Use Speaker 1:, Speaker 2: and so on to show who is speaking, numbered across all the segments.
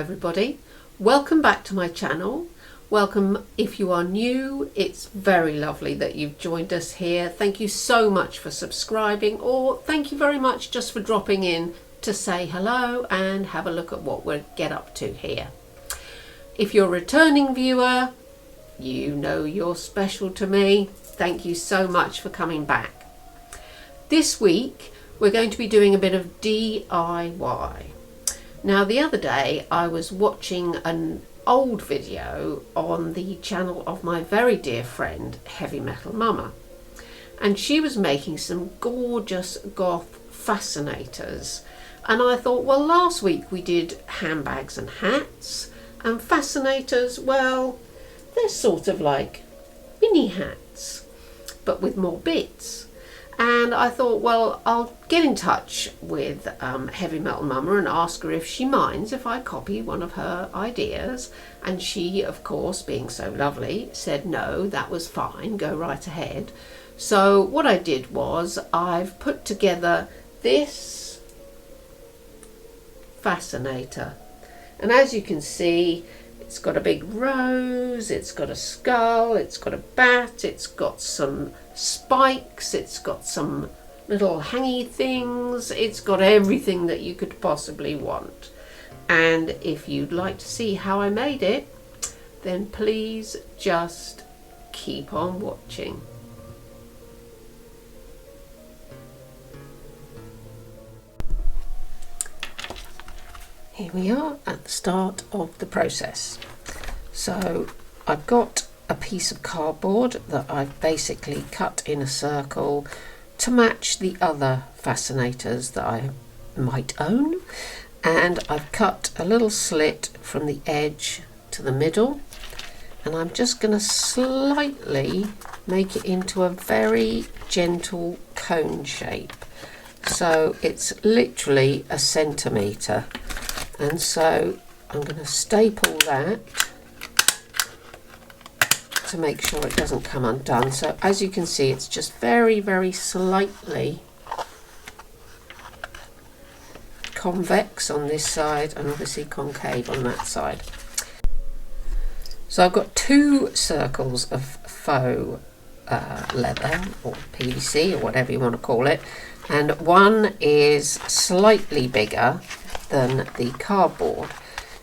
Speaker 1: everybody, welcome back to my channel. Welcome if you are new. It's very lovely that you've joined us here. Thank you so much for subscribing, or thank you very much just for dropping in to say hello and have a look at what we get up to here. If you're a returning viewer, you know you're special to me. Thank you so much for coming back. This week we're going to be doing a bit of DIY. Now, the other day I was watching an old video on the channel of my very dear friend Heavy Metal Momma, and she was making some gorgeous goth fascinators, and I thought, well, last week we did handbags and hats, and fascinators, well, they're sort of like mini hats but with more bits. And I thought, well, I'll get in touch with Heavy Metal Momma and ask her if she minds if I copy one of her ideas. And she, of course, being so lovely, said no, that was fine, go right ahead. So what I did was I've put together this fascinator. And as you can see, it's got a big rose, it's got a skull, it's got a bat, it's got some spikes, it's got some little hangy things, it's got everything that you could possibly want. And if you'd like to see how I made it, then please just keep on watching. Here we are at the start of the process. So I've got a piece of cardboard that I've basically cut in a circle to match the other fascinators that I might own, and I've cut a little slit from the edge to the middle, and I'm just going to slightly make it into a very gentle cone shape, so it's literally a centimetre. And so I'm going to staple that to make sure it doesn't come undone. So as you can see, it's just very, very slightly convex on this side and obviously concave on that side. So I've got two circles of faux leather or PVC or whatever you want to call it, and one is slightly bigger than the cardboard.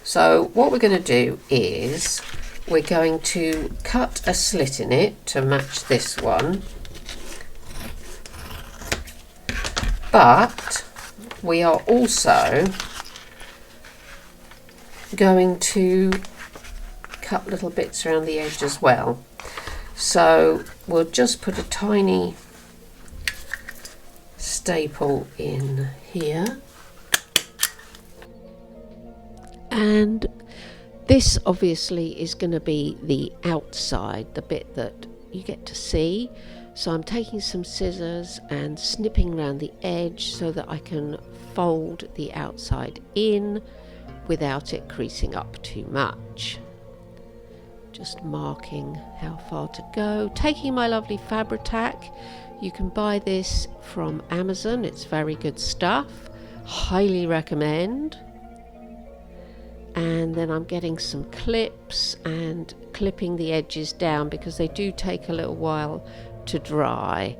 Speaker 1: So what we're going to do is we're going to cut a slit in it to match this one, but we are also going to cut little bits around the edge as well. So we'll just put a tiny staple in here. And this obviously is going to be the outside, the bit that you get to see. So I'm taking some scissors and snipping around the edge so that I can fold the outside in without it creasing up too much. Just marking how far to go. Taking my lovely Fabri-Tac. You can buy this from Amazon. It's very good stuff. Highly recommend. And then I'm getting some clips and clipping the edges down because they do take a little while to dry.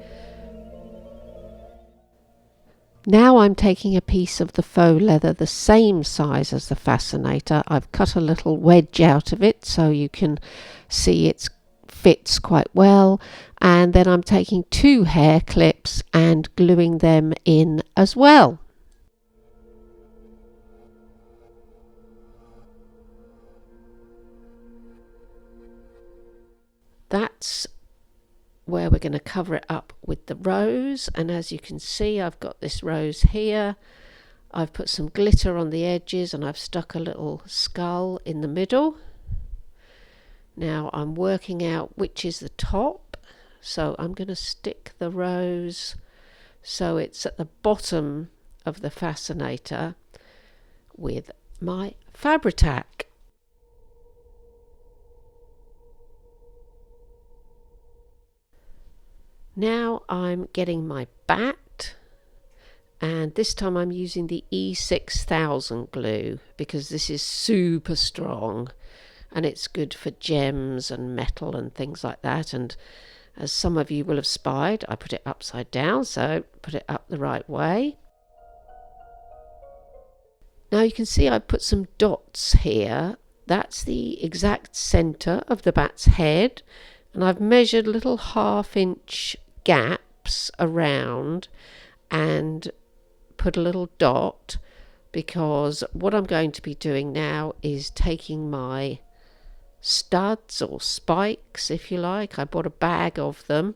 Speaker 1: Now I'm taking a piece of the faux leather the same size as the fascinator. I've cut a little wedge out of it so you can see it fits quite well, and then I'm taking two hair clips and gluing them in as well. That's where we're going to cover it up with the rose, and as you can see, I've got this rose here. I've put some glitter on the edges and I've stuck a little skull in the middle. Now I'm working out which is the top, so I'm going to stick the rose so it's at the bottom of the fascinator with my Fabri-Tac. Now I'm getting my bat And this time I'm using the E6000 glue because this is super strong and it's good for gems and metal and things like that. And as some of you will have spied, I put it upside down, so put it up the right way. Now you can see I put some dots here. That's the exact centre of the bat's head, and I've measured little 1/2-inch gaps around and put a little dot, because what I'm going to be doing now is taking my studs or spikes, if you like. I bought a bag of them.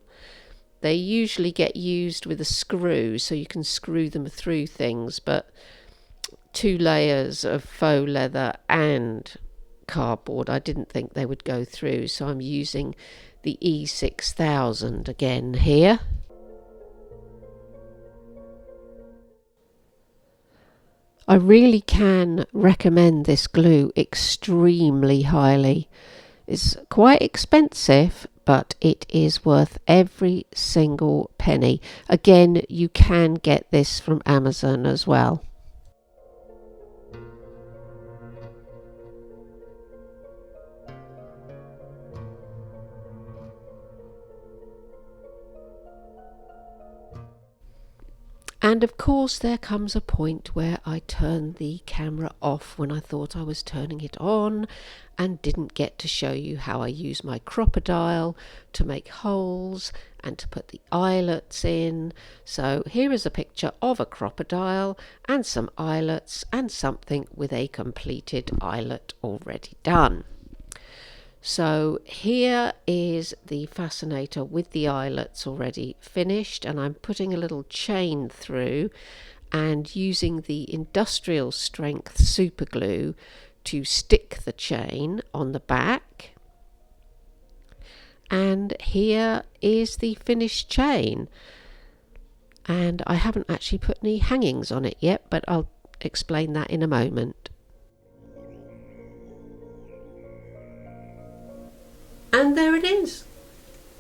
Speaker 1: They usually get used with a screw, so you can screw them through things, but 2 layers of faux leather and cardboard, I didn't think they would go through, so I'm using the E6000 again here. I really can recommend this glue extremely highly. It's quite expensive, but it is worth every single penny. Again, you can get this from Amazon as well. And of course there comes a point where I turned the camera off when I thought I was turning it on, and didn't get to show you how I use my crocodile to make holes and to put the eyelets in. So here is a picture of a crocodile and some eyelets and something with a completed eyelet already done. So here is the fascinator with the eyelets already finished, and I'm putting a little chain through and using the industrial strength super glue to stick the chain on the back. And here is the finished chain, and I haven't actually put any hangings on it yet, but I'll explain that in a moment. And there it is,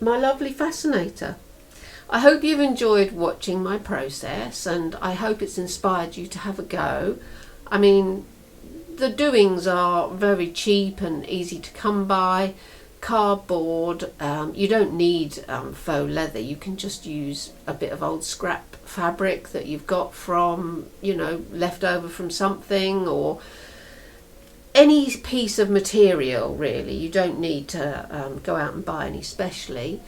Speaker 1: my lovely fascinator. I hope you've enjoyed watching my process, and I hope it's inspired you to have a go. I mean, the doings are very cheap and easy to come by. Cardboard, you don't need faux leather. You can just use a bit of old scrap fabric that you've got from, left over from something, or any piece of material really. You don't need to go out and buy any specially.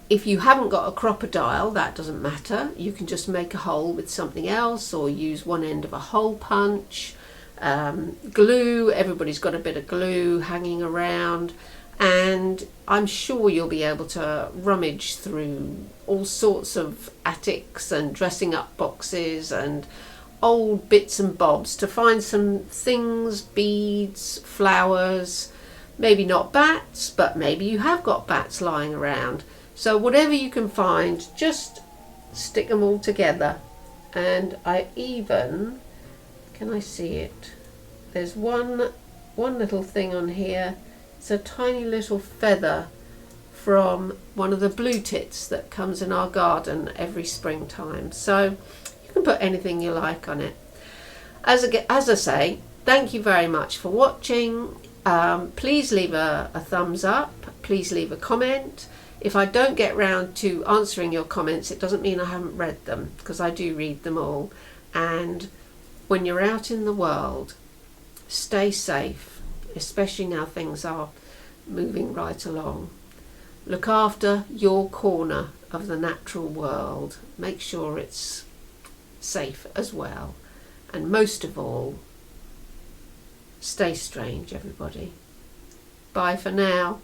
Speaker 1: If you haven't got a crocodile, that doesn't matter. You can just make a hole with something else, or use one end of a hole punch. Glue, everybody's got a bit of glue hanging around, and I'm sure you'll be able to rummage through all sorts of attics and dressing up boxes and old bits and bobs to find some things, beads, flowers, maybe not bats, but maybe you have got bats lying around. So whatever you can find, just stick them all together. And I even, can I see it? There's one little thing on here. It's a tiny little feather from one of the blue tits that comes in our garden every springtime. So you can put anything you like on it. As I say, thank you very much for watching. Please leave a thumbs up. Please leave a comment. If I don't get round to answering your comments, it doesn't mean I haven't read them, because I do read them all. And when you're out in the world, stay safe, especially now things are moving right along. Look after your corner of the natural world. Make sure it's safe as well. And most of all, stay strange, everybody. Bye for now.